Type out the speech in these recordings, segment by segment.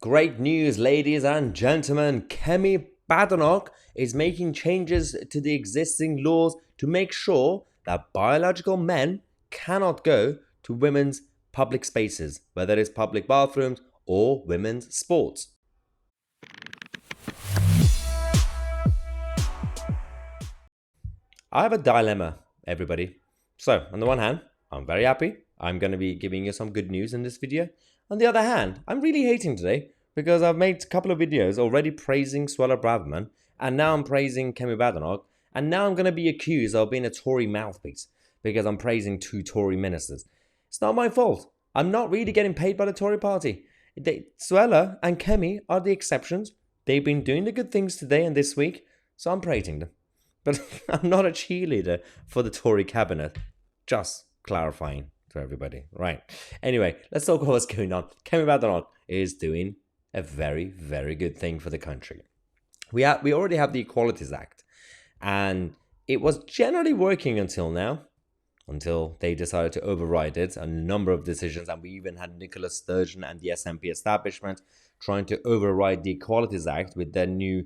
Great news, ladies and gentlemen. Kemi Badenoch is making changes to the existing laws to make sure that biological men cannot go to women's public spaces, whether it's public bathrooms or women's sports. I have a dilemma, everybody. So, on the one hand, I'm very happy. I'm going to be giving you some good news in this video. On the other hand, I'm really hating today because I've made a couple of videos already praising Suella Braverman, and now I'm praising Kemi Badenoch, and now I'm going to be accused of being a Tory mouthpiece because I'm praising two Tory ministers. It's not my fault. I'm not really getting paid by the Tory party. Suella and Kemi are the exceptions. They've been doing the good things today and this week, so I'm praising them. But I'm not a cheerleader for the Tory cabinet. Just clarifying to everybody. Right. Anyway, let's talk about what's going on. Kemi Badenoch is doing a very, very good thing for the country. We already have the Equalities Act, and it was generally working until now, until they decided to override it. A number of decisions, and we even had Nicola Sturgeon and the SNP establishment trying to override the Equalities Act with their new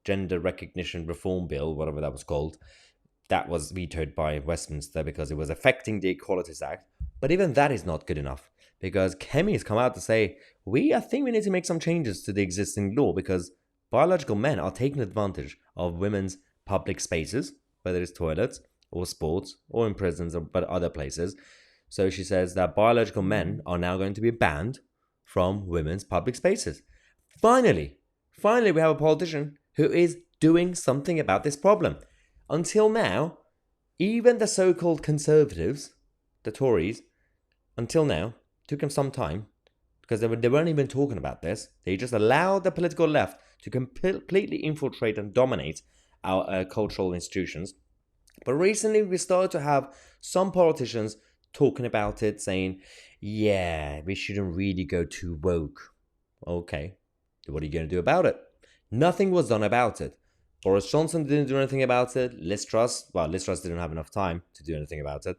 Gender Recognition Reform Bill, whatever that was called. That was vetoed by Westminster because it was affecting the Equalities Act. But even that is not good enough, because Kemi has come out to say, I think we need to make some changes to the existing law because biological men are taking advantage of women's public spaces, whether it's toilets or sports or in prisons or but other places. So she says that biological men are now going to be banned from women's public spaces. Finally, we have a politician who is doing something about this problem. Until now, even the so-called conservatives, the Tories, until now, took them some time because they weren't even talking about this. They just allowed the political left to completely infiltrate and dominate our cultural institutions. But recently, we started to have some politicians talking about it, saying, yeah, we shouldn't really go too woke. Okay, what are you going to do about it? Nothing was done about it. Boris Johnson didn't do anything about it. Liz Truss didn't have enough time to do anything about it.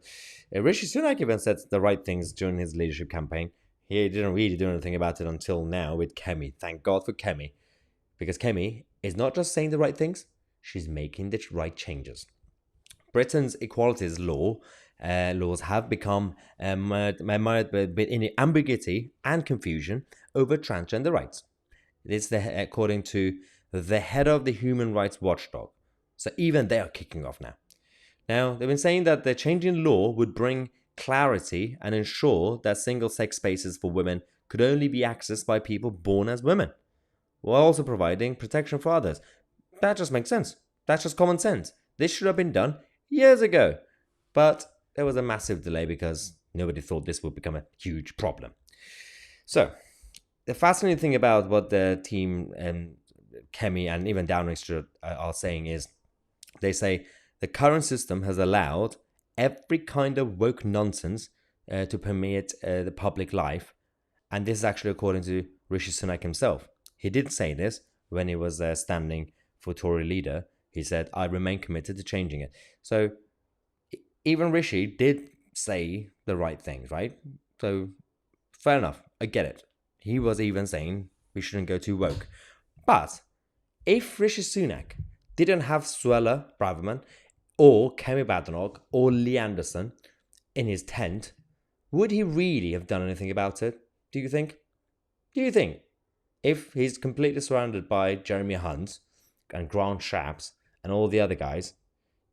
Rishi Sunak even said the right things during his leadership campaign. He didn't really do anything about it until now with Kemi. Thank God for Kemi. Because Kemi is not just saying the right things, she's making the right changes. Britain's equalities laws have become mired in ambiguity and confusion over transgender rights. It's according to the head of the Human Rights Watchdog. So even they are kicking off now. Now, they've been saying that the change in law would bring clarity and ensure that single-sex spaces for women could only be accessed by people born as women, while also providing protection for others. That just makes sense. That's just common sense. This should have been done years ago. But there was a massive delay because nobody thought this would become a huge problem. So, the fascinating thing about what the team Kemi and even Downing Street are saying is they say the current system has allowed every kind of woke nonsense to permeate the public life. And this is actually according to Rishi Sunak himself. He did say this when he was standing for Tory leader. He said, I remain committed to changing it. So even Rishi did say the right things, right? So fair enough. I get it. He was even saying we shouldn't go too woke. But if Rishi Sunak didn't have Suella Braverman or Kemi Badenoch or Lee Anderson in his tent, would he really have done anything about it? Do you think? If he's completely surrounded by Jeremy Hunt and Grant Shapps and all the other guys,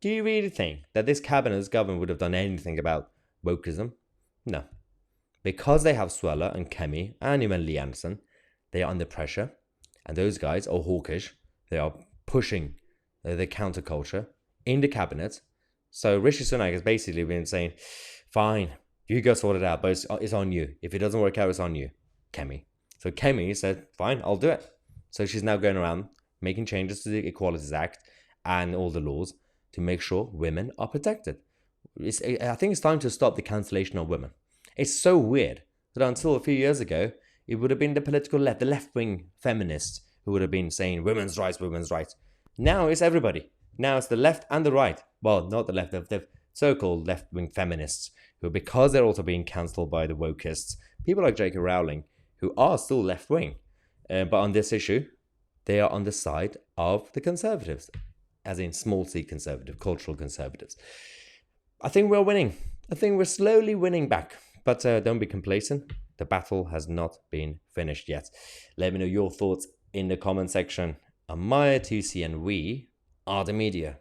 do you really think that this cabinet's government would have done anything about wokeism? No. Because they have Suella and Kemi and even Lee Anderson, they are under pressure. And those guys are hawkish. They are pushing the counterculture in the cabinet. So Rishi Sunak has basically been saying, fine, you go sort it out, but it's on you. If it doesn't work out, it's on you, Kemi. So Kemi said, fine, I'll do it. So she's now going around making changes to the Equalities Act and all the laws to make sure women are protected. I think it's time to stop the cancellation of women. It's so weird that until a few years ago, it would have been the political left, the left-wing feminists who would have been saying women's rights, women's rights. Now it's everybody. Now it's the left and the right. Well, not the left, the so-called left-wing feminists who, because they're also being cancelled by the wokeists, people like J.K. Rowling, who are still left-wing, But on this issue, they are on the side of the conservatives, as in small c conservative, cultural conservatives. I think we're winning. I think we're slowly winning back. But don't be complacent. The battle has not been finished yet. Let me know your thoughts in the comment section. Mahyar, 2C, and we are the media.